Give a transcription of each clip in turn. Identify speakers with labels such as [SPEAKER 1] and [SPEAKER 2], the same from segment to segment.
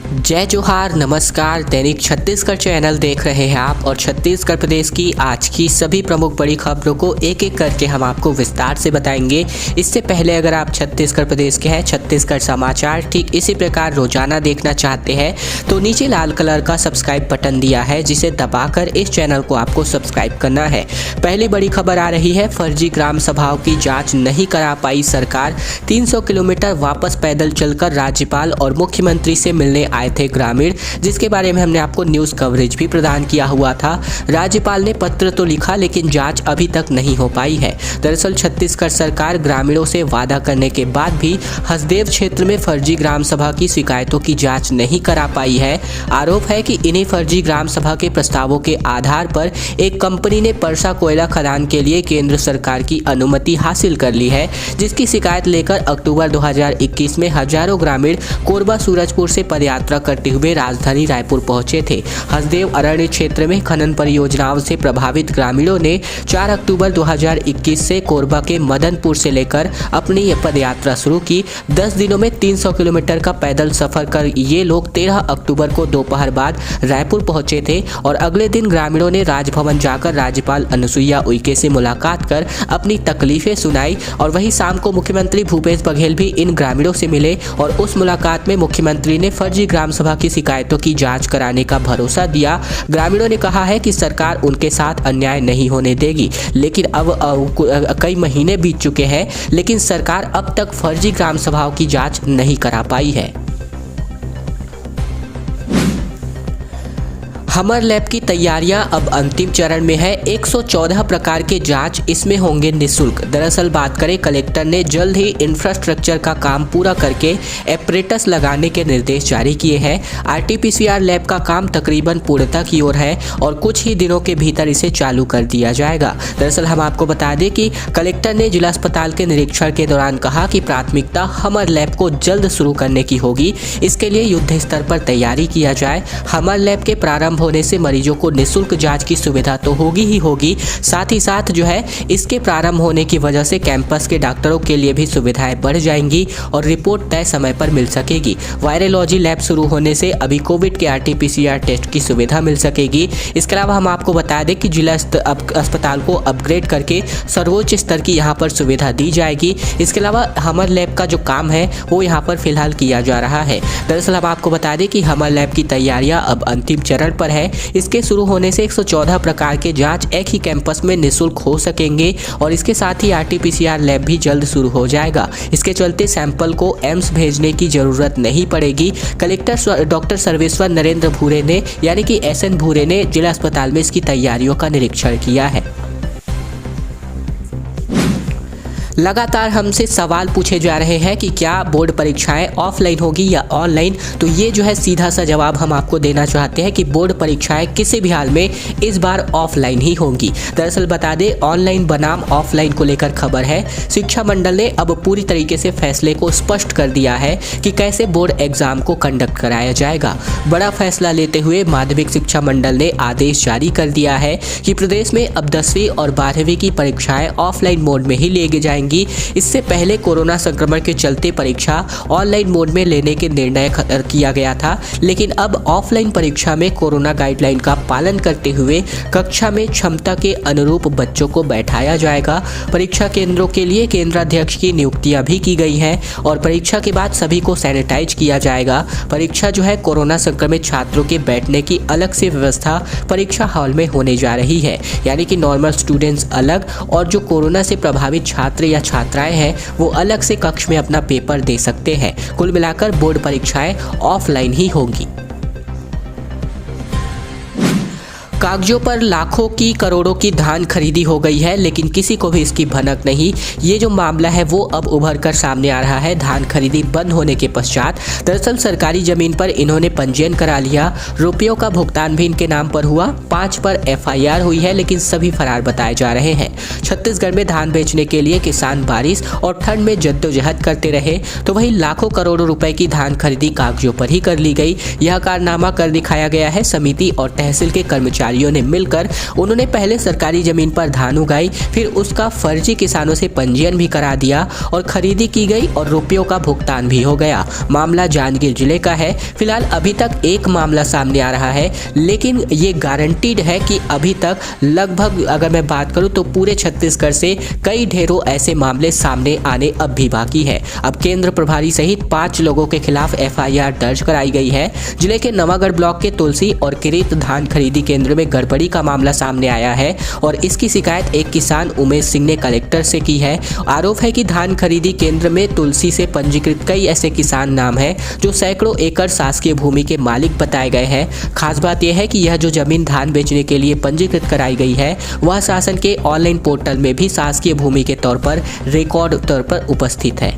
[SPEAKER 1] जय जोहार, नमस्कार। दैनिक छत्तीसगढ़ चैनल देख रहे हैं आप और छत्तीसगढ़ प्रदेश की आज की सभी प्रमुख बड़ी खबरों को एक एक करके हम आपको विस्तार से बताएंगे। इससे पहले अगर आप छत्तीसगढ़ प्रदेश के हैं, छत्तीसगढ़ समाचार ठीक इसी प्रकार रोजाना देखना चाहते हैं तो नीचे लाल कलर का सब्सक्राइब बटन दिया है, जिसे दबाकर इस चैनल को आपको सब्सक्राइब करना है। पहली बड़ी खबर आ रही है, फर्जी ग्राम सभाओं की जाँच नहीं करा पाई सरकार। 300 किलोमीटर वापस पैदल चलकर राज्यपाल और मुख्यमंत्री से मिलने आए थे ग्रामीण, जिसके बारे में हमने आपको न्यूज कवरेज भी प्रदान किया हुआ था। राज्यपाल ने पत्र तो लिखा लेकिन जांच अभी तक नहीं हो पाई है। दरअसल छत्तीसगढ़ सरकार ग्रामीणों से वादा करने के बाद भी हसदेव क्षेत्र में फर्जी ग्राम सभा की शिकायतों की जांच नहीं करा पाई है। आरोप है कि इन्हीं फर्जी ग्राम सभा के प्रस्तावों के आधार पर एक कंपनी ने परसा कोयला खदान के लिए केंद्र सरकार की अनुमति हासिल कर ली है, जिसकी शिकायत लेकर अक्टूबर 2021 में हजारों ग्रामीण कोरबा सूरजपुर से पदयात्रा करते हुए राजधानी रायपुर पहुंचे थे। हसदेव अरण्य क्षेत्र में खनन परियोजनाओं से प्रभावित ग्रामीणों ने 4 अक्टूबर 2021 से कोरबा के मदनपुर से लेकर अपनी ये पदयात्रा शुरू की। 10 दिनों में 300 किलोमीटर का पैदल सफर कर ये लोग 13 अक्टूबर को दोपहर बाद रायपुर पहुंचे थे और अगले दिन ग्रामीणों ने राजभवन जाकर राज्यपाल अनुसुईया उइके से मुलाकात कर अपनी तकलीफें सुनाई और वहीं शाम को मुख्यमंत्री भूपेश बघेल भी इन ग्रामीणों से मिले और उस मुलाकात में मुख्यमंत्री ने फर्जी ग्राम सभा की शिकायतों की जांच कराने का भरोसा दिया। ग्रामीणों ने कहा है कि सरकार उनके साथ अन्याय नहीं होने देगी, लेकिन अब कई महीने बीत चुके हैं लेकिन सरकार अब तक फर्जी ग्राम सभाओं की जांच नहीं करा पाई है। हमर लैब की तैयारियां अब अंतिम चरण में है। 114 प्रकार के जांच इसमें होंगे निःशुल्क। दरअसल बात करें, कलेक्टर ने जल्द ही इंफ्रास्ट्रक्चर का काम पूरा करके एपरेटस लगाने के निर्देश जारी किए हैं। आरटीपीसीआर लैब का काम तकरीबन पूर्णता की ओर है और कुछ ही दिनों के भीतर इसे चालू कर दिया जाएगा। दरअसल हम आपको बता दें कि कलेक्टर ने जिला अस्पताल के निरीक्षण के दौरान कहा कि प्राथमिकता हमर लैब को जल्द शुरू करने की होगी। इसके लिए युद्ध स्तर पर तैयारी किया जाए। हमर लैब के प्रारंभ होने से मरीजों को निःशुल्क जांच की सुविधा तो होगी ही होगी, साथ ही साथ जो है इसके प्रारंभ होने की वजह से कैंपस के डॉक्टरों के लिए भी सुविधाएं बढ़ जाएंगी और रिपोर्ट तय समय पर मिल सकेगी। वायरोलॉजी लैब शुरू होने से अभी कोविड के आरटीपीसीआर टेस्ट की सुविधा मिल सकेगी। इसके अलावा हम आपको बता दें कि जिला अस्पताल को अपग्रेड करके सर्वोच्च स्तर की यहाँ पर सुविधा दी जाएगी। इसके अलावा हमर लैब का जो काम है वो यहाँ पर फिलहाल किया जा रहा है। दरअसल हम आपको बता दें कि हमर लैब की तैयारियां अब अंतिम चरण पर है। इसके शुरू होने से 114 प्रकार के जांच एक ही कैंपस में निःशुल्क हो सकेंगे और इसके साथ ही आरटीपीसीआर लैब भी जल्द शुरू हो जाएगा। इसके चलते सैंपल को एम्स भेजने की जरूरत नहीं पड़ेगी। कलेक्टर डॉक्टर सर्वेश्वर नरेंद्र भूरे ने यानी कि SN भूरे ने जिला अस्पताल में इसकी तैयारियों का निरीक्षण किया है। लगातार हमसे सवाल पूछे जा रहे हैं कि क्या बोर्ड परीक्षाएं ऑफलाइन होगी या ऑनलाइन, तो ये जो है सीधा सा जवाब हम आपको देना चाहते हैं कि बोर्ड परीक्षाएं किसी भी हाल में इस बार ऑफलाइन ही होंगी। दरअसल बता दें, ऑनलाइन बनाम ऑफलाइन को लेकर खबर है। शिक्षा मंडल ने अब पूरी तरीके से फैसले को स्पष्ट कर दिया है कि कैसे बोर्ड एग्जाम को कंडक्ट कराया जाएगा। बड़ा फैसला लेते हुए माध्यमिक शिक्षा मंडल ने आदेश जारी कर दिया है कि प्रदेश में अब 10वीं और 12वीं की परीक्षाएं ऑफलाइन मोड में ही लेके जाएंगी। इससे पहले कोरोना संक्रमण के चलते परीक्षा ऑनलाइन मोड में लेने के निर्णय किया गया था, लेकिन अब ऑफलाइन परीक्षा में कोरोना गाइडलाइन का पालन करते हुए कक्षा में क्षमता के अनुरूप बच्चों को बैठाया जाएगा। परीक्षा केंद्रों के लिए केंद्राध्यक्ष की नियुक्तियां भी की गई हैं और परीक्षा के बाद सभी को सैनिटाइज किया जाएगा। परीक्षा जो है कोरोना संक्रमित छात्रों के बैठने की अलग से व्यवस्था परीक्षा हॉल में होने जा रही है, यानी कि नॉर्मल स्टूडेंट्स अलग और जो कोरोना से प्रभावित छात्र छात्राएं हैं वो अलग से कक्ष में अपना पेपर दे सकते हैं। कुल मिलाकर बोर्ड परीक्षाएं ऑफलाइन ही होंगी। कागजों पर लाखों की करोड़ों की धान खरीदी हो गई है, लेकिन किसी को भी इसकी भनक नहीं। ये जो मामला है वो अब उभर कर सामने आ रहा है धान खरीदी बंद होने के पश्चात। दरअसल सरकारी जमीन पर इन्होंने पंजीयन करा लिया, रुपयों का भुगतान भी इनके नाम पर हुआ। 5 पर FIR हुई है, लेकिन सभी फरार बताए जा रहे हैं। छत्तीसगढ़ में धान बेचने के लिए किसान बारिश और ठंड में जद्दोजहद करते रहे, तो वहीं लाखों करोड़ों रुपए की धान खरीदी कागजों पर ही कर ली गई। यह कारनामा कर दिखाया गया है समिति और तहसील के कर्मचारी अधिकारियों ने मिलकर उन्होंने पहले सरकारी जमीन पर धान उगाई, फिर उसका फर्जी किसानों से पंजीयन भी करा दिया और खरीदी की गई और रुपयों का भुगतान भी हो गया। मामला जांजगीर जिले का है। फिलहाल अभी तक एक मामला सामने आ रहा है, लेकिन ये गारंटीड है कि अभी तक लगभग अगर मैं बात करूं तो पूरे छत्तीसगढ़ से कई ढेरों ऐसे मामले सामने आने अब भी बाकी है। अब केंद्र प्रभारी सहित 5 लोगों के खिलाफ एफआईआर दर्ज कराई गई है। जिले के नवागढ़ ब्लॉक के तुलसी और किरीत धान खरीदी केंद्र में गड़बड़ी का मामला सामने आया है और इसकी शिकायत एक किसान उमेश सिंह ने कलेक्टर से की है। आरोप है कि धान खरीदी केंद्र में तुलसी से पंजीकृत कई ऐसे किसान नाम हैं जो सैकड़ों एकड़ शासकीय भूमि के मालिक बताए गए हैं। खास बात यह है कि यह जो जमीन धान बेचने के लिए पंजीकृत कराई गई है वह शासन के ऑनलाइन पोर्टल में भी शासकीय भूमि के तौर पर रिकॉर्ड तौर पर उपस्थित है।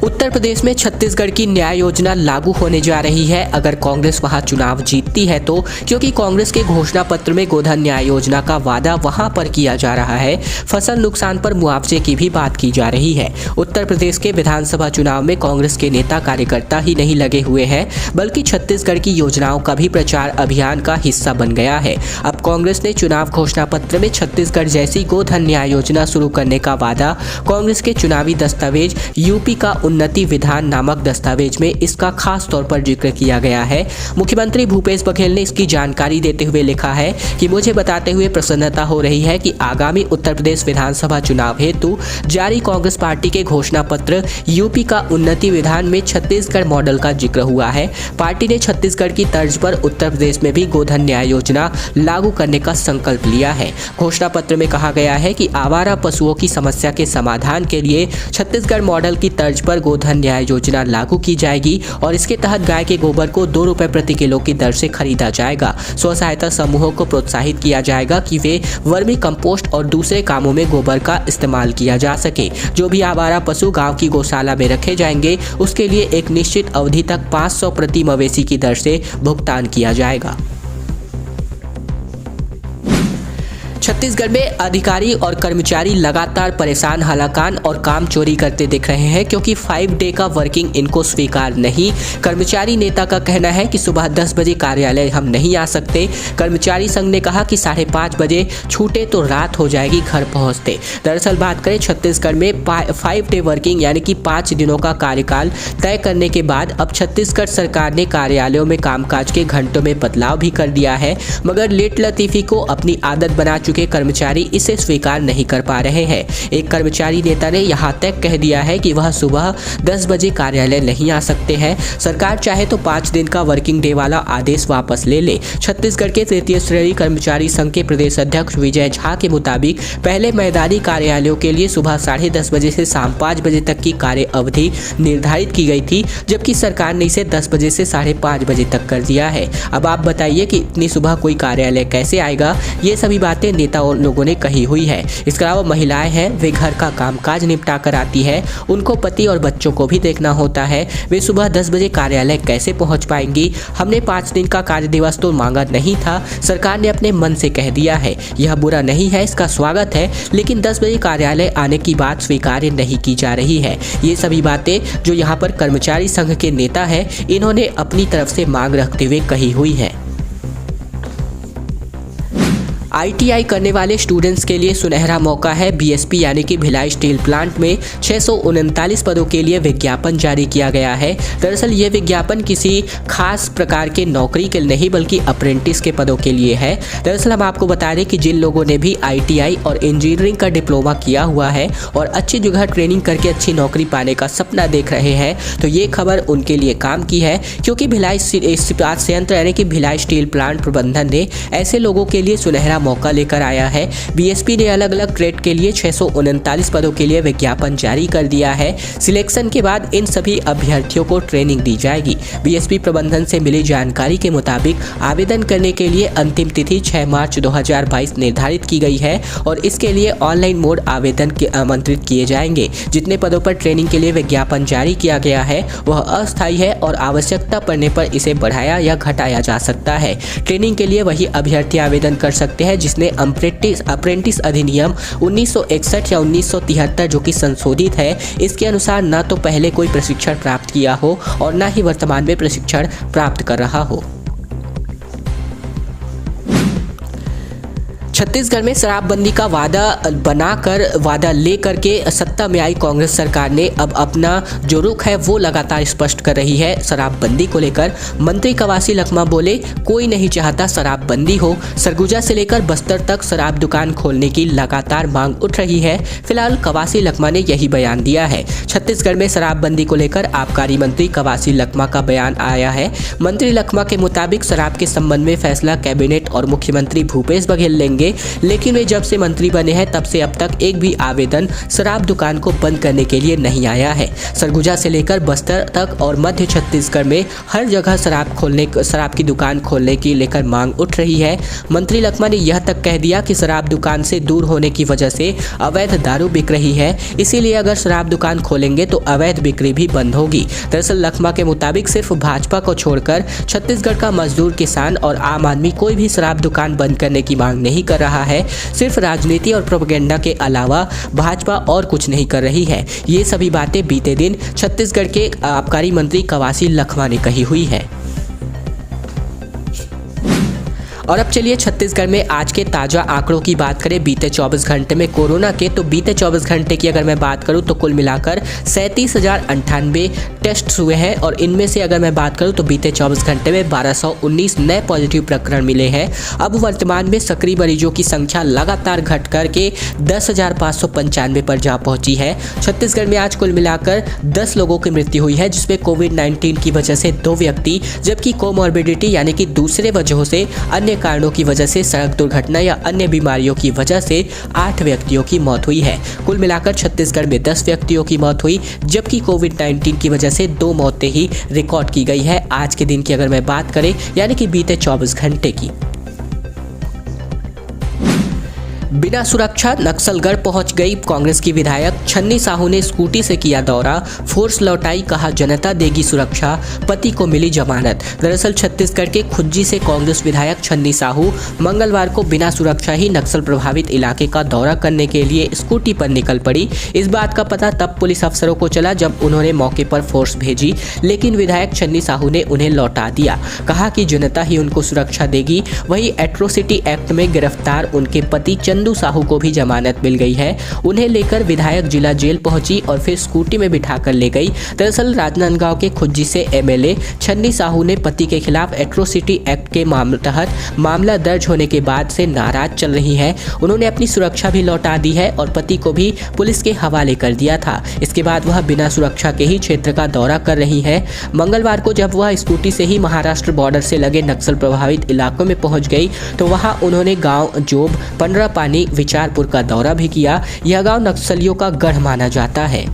[SPEAKER 1] उत्तर प्रदेश में छत्तीसगढ़ की न्याय योजना लागू होने जा रही है अगर कांग्रेस वहां चुनाव जीतती है तो, क्योंकि कांग्रेस के घोषणा पत्र में गोधन न्याय योजना का वादा वहां पर किया जा रहा है। फसल नुकसान पर मुआवजे की भी बात की जा रही है। उत्तर प्रदेश के विधानसभा चुनाव में कांग्रेस के नेता कार्यकर्ता ही नहीं लगे हुए हैं, बल्कि छत्तीसगढ़ की योजनाओं का भी प्रचार अभियान का हिस्सा बन गया है। अब कांग्रेस ने चुनाव घोषणा पत्र में छत्तीसगढ़ जैसी गोधन न्याय योजना शुरू करने का वादा, कांग्रेस के चुनावी दस्तावेज यूपी का उन्नति विधान नामक दस्तावेज में इसका खास तौर पर जिक्र किया गया है। मुख्यमंत्री भूपेश बघेल ने इसकी जानकारी देते हुए लिखा है कि मुझे बताते हुए प्रसन्नता हो रही है कि आगामी उत्तर प्रदेश विधानसभा चुनाव हेतु जारी कांग्रेस पार्टी के घोषणा पत्र यूपी का उन्नति विधान में छत्तीसगढ़ मॉडल का जिक्र हुआ है। पार्टी ने छत्तीसगढ़ की तर्ज पर उत्तर प्रदेश में भी गोधन न्याय योजना लागू करने का संकल्प लिया है। घोषणा पत्र में कहा गया है कि आवारा पशुओं की समस्या के समाधान के लिए छत्तीसगढ़ मॉडल की तर्ज पर गोधन न्याय योजना लागू की जाएगी और इसके तहत गाय के गोबर को 2 रुपए प्रति किलो की दर से खरीदा जाएगा। स्व सहायता समूहों को प्रोत्साहित किया जाएगा कि वे वर्मी कंपोस्ट और दूसरे कामों में गोबर का इस्तेमाल किया जा सके। जो भी आवारा पशु गांव की गौशाला में रखे जाएंगे उसके लिए एक निश्चित अवधि तक 500 प्रति मवेशी की दर से भुगतान किया जाएगा। छत्तीसगढ़ में अधिकारी और कर्मचारी लगातार परेशान, हलाकान और काम चोरी करते दिख रहे हैं क्योंकि 5 डे का वर्किंग इनको स्वीकार नहीं। कर्मचारी नेता का कहना है कि सुबह 10 बजे कार्यालय हम नहीं आ सकते। कर्मचारी संघ ने कहा कि 5:30 बजे छूटे तो रात हो जाएगी घर पहुंचते। दरअसल बात करें छत्तीसगढ़ में 5 डे वर्किंग यानी कि 5 दिनों का कार्यकाल तय करने के बाद अब छत्तीसगढ़ सरकार ने कार्यालयों में कामकाज के घंटों में बदलाव भी कर दिया है, मगर लेट लतीफी को अपनी आदत बना चुके कर्मचारी इसे स्वीकार नहीं कर पा रहे हैं। एक कर्मचारी नेता ने यहां तक कह दिया है कि वह सुबह 10 बजे कार्यालय नहीं आ सकते हैं। सरकार चाहे तो 5 दिन का वर्किंग डे वाला आदेश वापस ले ले। छत्तीसगढ़ के तृतीय श्रेणी कर्मचारी संघ के प्रदेश अध्यक्ष विजय झा के मुताबिक पहले मैदानी कार्यालयों के लिए सुबह 10:30 बजे से शाम 5 बजे तक की कार्य अवधि निर्धारित की गई थी, जबकि सरकार ने इसे 10 बजे से 5:30 बजे तक कर दिया है। अब आप बताइए कि इतनी सुबह कोई कार्यालय कैसे आएगा? ये सभी बातें नेता और लोगों ने कही हुई है। इसके अलावा महिलाएं हैं, वे घर का कामकाज निपटा कर आती है, उनको पति और बच्चों को भी देखना होता है। वे सुबह 10 बजे कार्यालय कैसे पहुंच पाएंगी? हमने 5 दिन का कार्य दिवस तो मांगा नहीं था, सरकार ने अपने मन से कह दिया है। यह बुरा नहीं है, इसका स्वागत है, लेकिन 10 बजे कार्यालय आने की बात स्वीकार्य नहीं की जा रही है। ये सभी बातें जो यहाँ पर कर्मचारी संघ के नेता है इन्होंने अपनी तरफ से मांग रखते हुए कही हुई है। आईटीआई करने वाले स्टूडेंट्स के लिए सुनहरा मौका है। बीएसपी यानी कि भिलाई स्टील प्लांट में 639 पदों के लिए विज्ञापन जारी किया गया है। दरअसल ये विज्ञापन किसी खास प्रकार के नौकरी के नहीं बल्कि अप्रेंटिस के पदों के लिए है। दरअसल हम आपको बता दें कि जिन लोगों ने भी आईटीआई और इंजीनियरिंग का डिप्लोमा किया हुआ है और अच्छी जगह ट्रेनिंग करके अच्छी नौकरी पाने का सपना देख रहे हैं तो ये खबर उनके लिए काम की है, क्योंकि भिलाई इस्पात संयंत्र यानी कि भिलाई स्टील प्लांट प्रबंधन ने ऐसे लोगों के लिए सुनहरा मौका लेकर आया है। बीएसपी ने अलग अलग ट्रेड के लिए 639 पदों के लिए विज्ञापन जारी कर दिया है। सिलेक्शन के बाद इन सभी अभ्यर्थियों को ट्रेनिंग दी जाएगी। बीएसपी प्रबंधन से मिली जानकारी के मुताबिक आवेदन करने के लिए अंतिम तिथि 6 मार्च 2022 निर्धारित की गई है और इसके लिए ऑनलाइन मोड आवेदन के आमंत्रित किए जाएंगे। जितने पदों पर ट्रेनिंग के लिए विज्ञापन जारी किया गया है वह अस्थायी है और आवश्यकता पड़ने पर इसे बढ़ाया या घटाया जा सकता है। ट्रेनिंग के लिए वही अभ्यर्थी आवेदन कर सकते हैं जिसने अप्रेंटिस अधिनियम 1961 या 1973 जो कि संशोधित है इसके अनुसार न तो पहले कोई प्रशिक्षण प्राप्त किया हो और न ही वर्तमान में प्रशिक्षण प्राप्त कर रहा हो। छत्तीसगढ़ में शराबबंदी का वादा लेकर के सत्ता में आई कांग्रेस सरकार ने अब अपना जो रुख है वो लगातार स्पष्ट कर रही है। शराबबंदी को लेकर मंत्री कवासी लखमा बोले, कोई नहीं चाहता शराबबंदी हो। सरगुजा से लेकर बस्तर तक शराब दुकान खोलने की लगातार मांग उठ रही है। फिलहाल कवासी लखमा ने यही बयान दिया है। छत्तीसगढ़ में शराबबंदी को लेकर आबकारी मंत्री कवासी लखमा का बयान आया है। मंत्री लखमा के मुताबिक शराब के संबंध में फैसला कैबिनेट और मुख्यमंत्री भूपेश बघेल लेंगे, लेकिन वे जब से मंत्री बने हैं तब से अब तक एक भी आवेदन शराब दुकान को बंद करने के लिए नहीं आया है। सरगुजा से लेकर बस्तर तक और मध्य छत्तीसगढ़ में हर जगह शराब की दुकान खोलने की लेकर मांग उठ रही है। मंत्री लखमा ने यह तक कह दिया कि शराब दुकान से दूर होने की वजह से अवैध दारू बिक रही है, इसीलिए अगर शराब दुकान खोलेंगे तो अवैध बिक्री भी बंद होगी। दरअसल लखमा के मुताबिक सिर्फ भाजपा को छोड़कर छत्तीसगढ़ का मजदूर, किसान और आम आदमी कोई भी शराब दुकान बंद करने की मांग नहीं कर रहा है। सिर्फ राजनीति और प्रोपेगेंडा के अलावा भाजपा और कुछ नहीं कर रही है। ये सभी बातें बीते दिन छत्तीसगढ़ के आबकारी मंत्री कवासी लखमा ने कही हुई है। और अब चलिए छत्तीसगढ़ में आज के ताज़ा आंकड़ों की बात करें। बीते 24 घंटे में कोरोना के, तो बीते 24 घंटे की अगर मैं बात करूं तो कुल मिलाकर 37,098 टेस्ट हुए हैं और इनमें से अगर मैं बात करूं तो बीते 24 घंटे में 1219 नए पॉजिटिव प्रकरण मिले हैं। अब वर्तमान में सक्रिय मरीजों की संख्या लगातार घट करके 10,595 पर जा पहुंची है। छत्तीसगढ़ में आज कुल मिलाकर 10 लोगों की मृत्यु हुई है, जिसमें कोविड-19 की वजह से 2 व्यक्ति, जबकि कोमॉर्बिडिटी यानी कि दूसरे वजहों से अन्य कारणों की वजह से सड़क दुर्घटना या अन्य बीमारियों की वजह से 8 व्यक्तियों की मौत हुई है। कुल मिलाकर छत्तीसगढ़ में 10 व्यक्तियों की मौत हुई, जबकि कोविड-19 की वजह से 2 मौतें ही रिकॉर्ड की गई है आज के दिन की अगर मैं बात करें, यानी कि बीते 24 घंटे की। बिना सुरक्षा नक्सलगढ़ पहुंच गई कांग्रेस की विधायक छन्नी साहू ने स्कूटी से किया दौरा, फोर्स लौटाई, कहा जनता देगी सुरक्षा, पति को मिली जमानत। दरअसल छत्तीसगढ़ के खुज्जी से कांग्रेस विधायक छन्नी साहू मंगलवार को बिना सुरक्षा ही नक्सल प्रभावित इलाके का दौरा करने के लिए स्कूटी पर निकल पड़ी। इस बात का पता तब पुलिस अफसरों को चला जब उन्होंने मौके पर फोर्स भेजी, लेकिन विधायक छन्नी साहू ने उन्हें लौटा दिया। कहा कि जनता ही उनको सुरक्षा देगी। वहीं एट्रोसिटी एक्ट में गिरफ्तार उनके पति चंदू साहू को भी जमानत मिल गई है। उन्हें लेकर विधायक जिला जेल पहुंची और फिर स्कूटी में बिठाकर ले गई। दरअसल राजनांदगांव के खुज्जी से एमएलए छन्नी साहू ने पति के खिलाफ एट्रोसिटी एक्ट के तहत मामला दर्ज होने के बाद से नाराज चल रही है। उन्होंने अपनी सुरक्षा भी लौटा दी है और पति को भी पुलिस के हवाले कर दिया था। इसके बाद वह बिना सुरक्षा के ही क्षेत्र का दौरा कर रही है। मंगलवार को जब वह स्कूटी से ही महाराष्ट्र बॉर्डर से लगे नक्सल प्रभावित इलाकों में पहुंच गई तो वहां उन्होंने गांव जोब, पंडरा पानी, विचारपुर का दौरा भी किया। यह गांव नक्सलियों का गढ़ माना जाता है।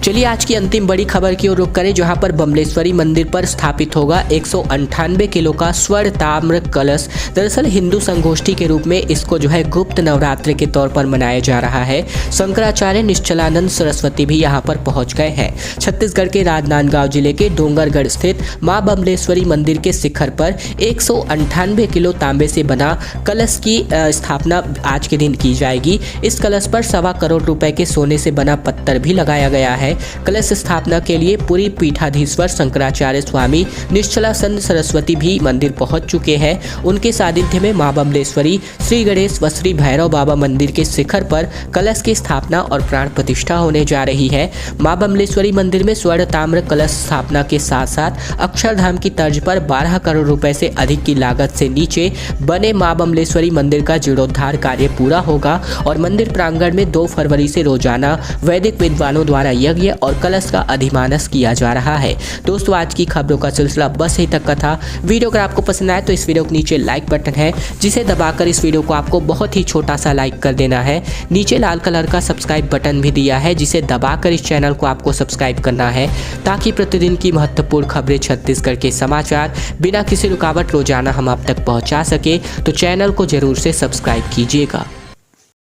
[SPEAKER 1] चलिए आज की अंतिम बड़ी खबर की ओर रुख करें, जहां पर बमलेश्वरी मंदिर पर स्थापित होगा 198 किलो का स्वर्ण ताम्र कलश। दरअसल हिंदू संगोष्ठी के रूप में इसको जो है गुप्त नवरात्र के तौर पर मनाया जा रहा है। शंकराचार्य निश्चलानंद सरस्वती भी यहां पर पहुंच गए हैं। छत्तीसगढ़ के राजनांदगांव जिले के डोंगरगढ़ स्थित मां बमलेश्वरी मंदिर के शिखर पर 198 किलो तांबे से बना कलश की स्थापना आज के दिन की जाएगी। इस कलश पर 1.25 करोड़ रुपए के सोने से बना पत्थर भी लगाया गया है। कलश स्थापना के लिए पूरी पीठाधीश्वर शंकराचार्य स्वामी निश्चलानंद सरस्वती भी मंदिर पहुंच चुके हैं। उनके सानिध्य में मां बमलेश्वरी, श्री गणेश व श्री भैरव बाबा मंदिर के शिखर पर कलश की स्थापना और प्राण प्रतिष्ठा होने जा रही है। मां बमलेश्वरी मंदिर में स्वर्ण ताम्र कलश स्थापना के साथ साथ अक्षरधाम की तर्ज पर 12 करोड़ रुपए से अधिक की लागत से नीचे बने मां बमलेश्वरी मंदिर का जीर्णोद्धार कार्य पूरा होगा और मंदिर प्रांगण में 2 फरवरी से रोजाना वैदिक विद्वानों द्वारा यज्ञ और कलश का अधिमानस किया जा रहा है। दोस्तों आज की खबरों का सिलसिला बस यहीं तक का था। वीडियो अगर आपको पसंद आए तो इस वीडियो के नीचे लाइक बटन है, जिसे दबाकर इस वीडियो को आपको बहुत ही छोटा सा लाइक कर देना है। नीचे लाल कलर का सब्सक्राइब बटन भी दिया है, जिसे दबाकर इस चैनल को आपको सब्सक्राइब करना है, ताकि प्रतिदिन की महत्वपूर्ण खबरें, छत्तीसगढ़ के समाचार बिना किसी रुकावट रोजाना हम आप तक पहुंचा सके। तो चैनल को जरूर से सब्सक्राइब कीजिएगा।